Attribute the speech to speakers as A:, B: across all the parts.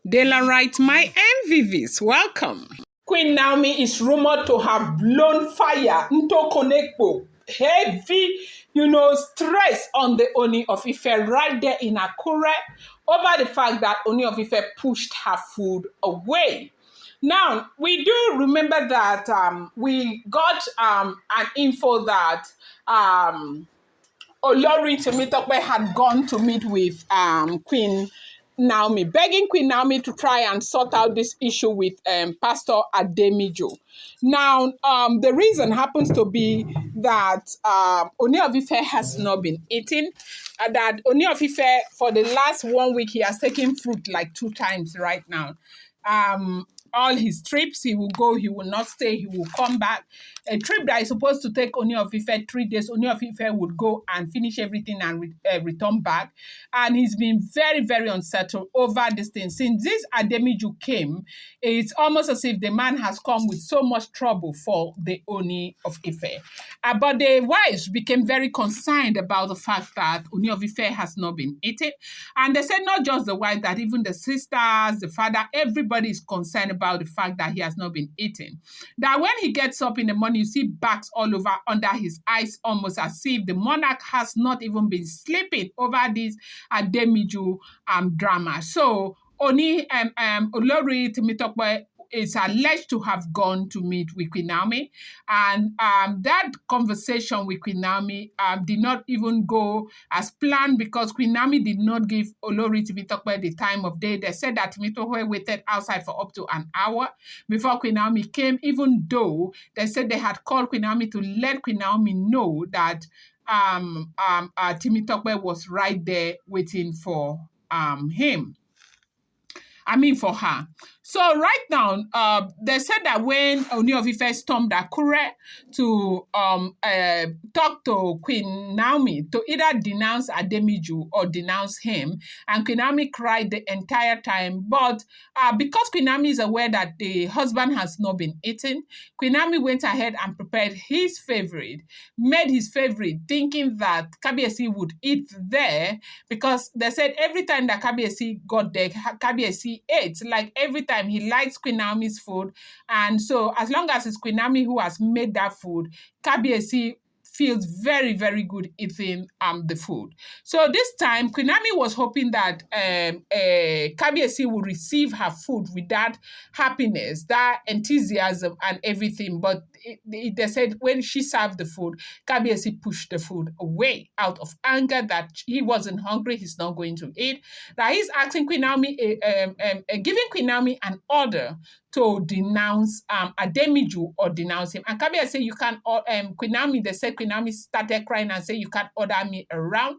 A: Daylight, my MVVs, welcome.
B: Queen Naomi is rumored to have blown fire into Konekpo. Heavy, stress on the Ooni of Ife right there in Akure over the fact that Ooni of Ife pushed her food away. Now, we do remember that we got an info that Olori Temitope had gone to meet with Queen Naomi, begging Queen Naomi to try and sort out this issue with Pastor Ademijo. Now, the reason happens to be that Ooni of Ife has not been eating. That Ooni of Ife, for the last 1 week, he has taken fruit like 2 times right now. All his trips, he will go, he will not stay, he will come back. A trip that is supposed to take Ooni of Ife 3 days, Ooni of Ife would go and finish everything and return back. And he's been very, very unsettled over this thing. Since this Ademiju came, it's almost as if the man has come with so much trouble for the Ooni of Ife. But the wives became very concerned about the fact that Ooni of Ife has not been eating. And they said not just the wife, that even the sisters, the father, everybody is concerned about the fact that he has not been eating. That when he gets up in the morning, you see bags all over under his eyes, almost as if the monarch has not even been sleeping over this Ademiju drama. So Olori Temitope is alleged to have gone to meet with Queen Naomi, and that conversation with Queen Naomi did not even go as planned, because Queen Naomi did not give Olori Temitope the time of day. They said that Temitope waited outside for up to an hour before Queen Naomi came, even though they said they had called Queen Naomi to let Queen Naomi know that Temitope was right there waiting for for her. So right now, they said that when Ooni of Ife stormed Akure to talk to Queen Naomi to either denounce Ademiju or denounce him, and Queen Naomi cried the entire time. But because Queen Naomi is aware that the husband has not been eating, Queen Naomi went ahead and prepared his favorite, made his favorite, thinking that Kabiesi would eat there, because they said every time that Kabiesi got there, Kabiesi ate. Like every time he likes Queen Naomi's food. And so as long as it's Queen Naomi who has made that food, Kabiesi feels very, very good eating the food. So this time, Queen Naomi was hoping that Kabiesi would receive her food with that happiness, that enthusiasm and everything. But they said when she served the food, Kabiesi pushed the food away out of anger, that he wasn't hungry, he's not going to eat. That he's asking Queen Naomi, giving Queen Naomi an order to denounce Ademiju or denounce him. And Kabiesi said, you can't, Queen Naomi, they said Queen Naomi started crying and said, you can't order me around.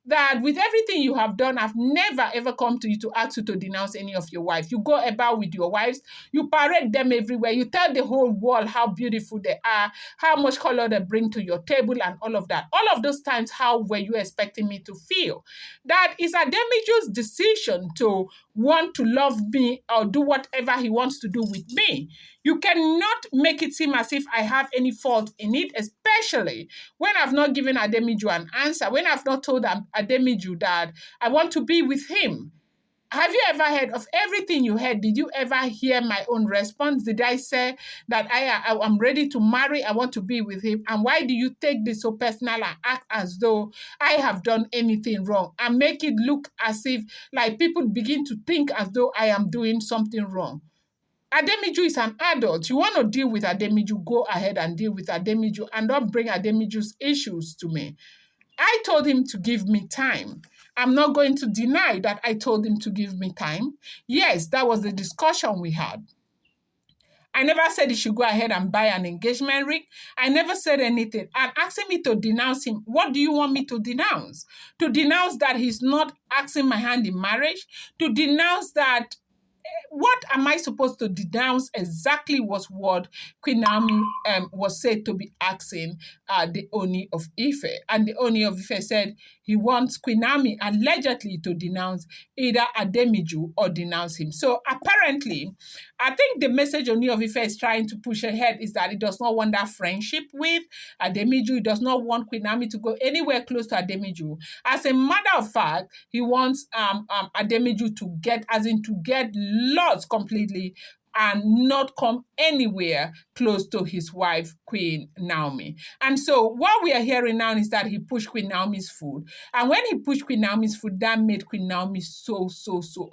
B: That with everything you have done, I've never ever come to you to ask you to denounce any of your wives. You go about with your wives, you parade them everywhere, you tell the whole world how beautiful they are, how much color they bring to your table and all of that. All of those times, how were you expecting me to feel? That is Ademiju's decision to want to love me or do whatever he wants to do with me. You cannot make it seem as if I have any fault in it, especially when I've not given Ademiju an answer, when I've not told Ademiju that I want to be with him. Have you ever heard of everything you heard? Did you ever hear my own response? Did I say that I am ready to marry, I want to be with him? And why do you take this so personal and act as though I have done anything wrong and make it look as if like people begin to think as though I am doing something wrong? Ademiju is an adult. You want to deal with Ademiju, go ahead and deal with Ademiju and don't bring Ademiju's issues to me. I told him to give me time. I'm not going to deny that I told him to give me time. Yes, that was the discussion we had. I never said he should go ahead and buy an engagement ring. I never said anything. And asking me to denounce him, what do you want me to denounce? To denounce that he's not asking my hand in marriage? To denounce that what am I supposed to denounce exactly was what Queen Naomi was said to be asking the Ooni of Ife. And the Ooni of Ife said, he wants Queen Naomi allegedly to denounce either Ademiju or denounce him. So apparently, I think the message Ooni of Ife is trying to push ahead is that he does not want that friendship with Ademiju. He does not want Queen Naomi to go anywhere close to Ademiju. As a matter of fact, he wants Ademiju to get lost completely and not come anywhere close to his wife, Queen Naomi. And so what we are hearing now is that he pushed Queen Naomi's food. And when he pushed Queen Naomi's food, that made Queen Naomi so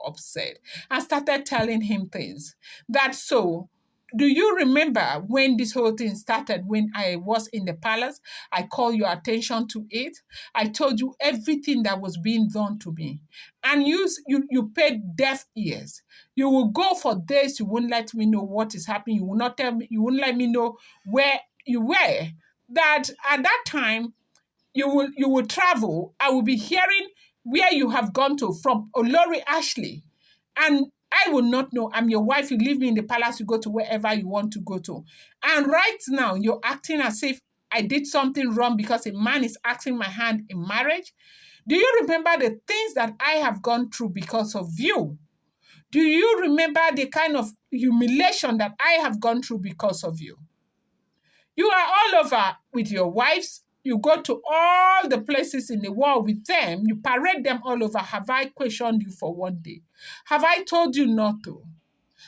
B: upset and started telling him things. Do you remember when this whole thing started, when I was in the palace? I called your attention to it. I told you everything that was being done to me. And you paid deaf ears. You will go for days, you won't let me know what is happening. You will not tell me, you won't let me know where you were. That at that time, you will travel. I will be hearing where you have gone to from Olori Ashley. And I will not know. I'm your wife. You leave me in the palace. You go to wherever you want to go to. And right now, you're acting as if I did something wrong because a man is asking my hand in marriage. Do you remember the things that I have gone through because of you? Do you remember the kind of humiliation that I have gone through because of you? You are all over with your wives. You go to all the places in the world with them. You parade them all over. Have I questioned you for one day? Have I told you not to?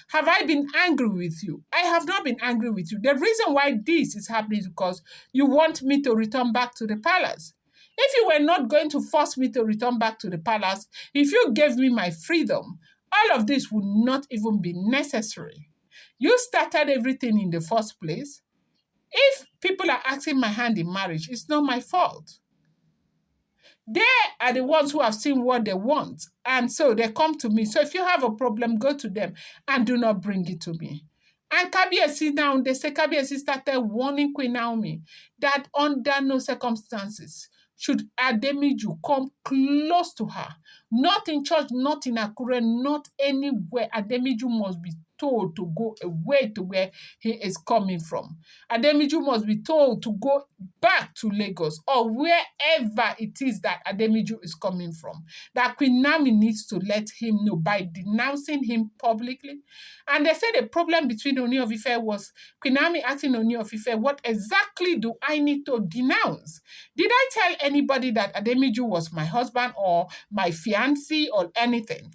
B: Have I been angry with you? I have not been angry with you. The reason why this is happening is because you want me to return back to the palace. If you were not going to force me to return back to the palace, if you gave me my freedom, all of this would not even be necessary. You started everything in the first place. If people are asking my hand in marriage, it's not my fault. They are the ones who have seen what they want. And so they come to me. So if you have a problem, go to them and do not bring it to me. And Kabiesi now, they say Kabiesi started warning Queen Naomi that under no circumstances should Ademiju come close to her. Not in church, not in Akure, not anywhere. Ademiju must be told to go away to where he is coming from. Ademiju must be told to go back to Lagos or wherever it is that Ademiju is coming from. That Queen Naomi needs to let him know by denouncing him publicly. And they said the problem between Ooni of Ife was Queen Naomi asking Ooni of Ife, what exactly do I need to denounce? Did I tell anybody that Ademiju was my husband or my fiancé or anything?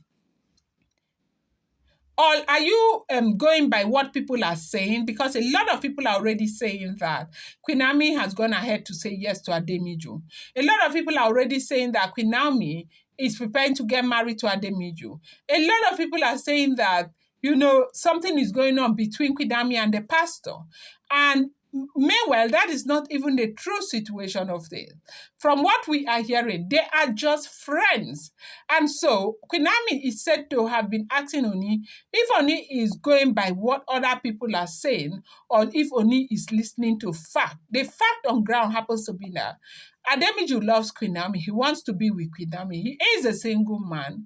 B: Or are you going by what people are saying? Because a lot of people are already saying that Queen Naomi has gone ahead to say yes to Ademiju. A lot of people are already saying that Queen Naomi is preparing to get married to Ademiju. A lot of people are saying that, something is going on between Queen Naomi and the pastor. And meanwhile, that is not even the true situation of things. From what we are hearing, they are just friends. And so, Queen Naomi is said to have been asking Ooni if Ooni is going by what other people are saying or if Ooni is listening to fact. The fact on ground happens to be that Ademiju loves Queen Naomi. He wants to be with Queen Naomi. He is a single man.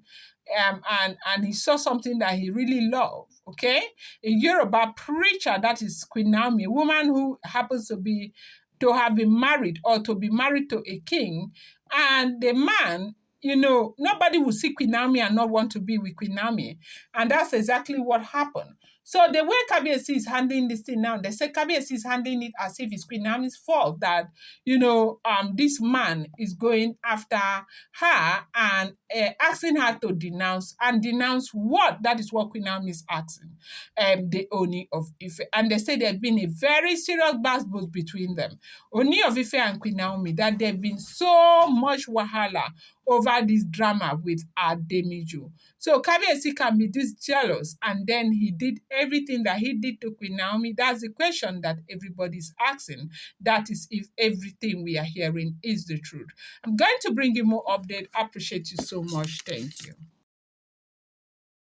B: And he saw something that he really loved, okay? A Yoruba preacher, that is Queen Naomi, a woman who happens to have been married or to be married to a king, and the man, nobody will see Queen Naomi and not want to be with Queen Naomi. And that's exactly what happened. So the way Kabiesi is handling this thing now, they say Kabiesi is handling it as if it's Queen Naomi's fault that, this man is going after her and asking her to denounce. And denounce what? That is what Queen Naomi is asking the Ooni of Ife. And they say there's been a very serious battle between them. Ooni of Ife and Queen Naomi, that there's been so much wahala over this drama with Ademiju. So Kabiesi can be this jealous, and then he did everything that he did to Queen Naomi. That's the question that everybody's asking. That is if everything we are hearing is the truth. I'm going to bring you more update. I appreciate you so much. Thank you.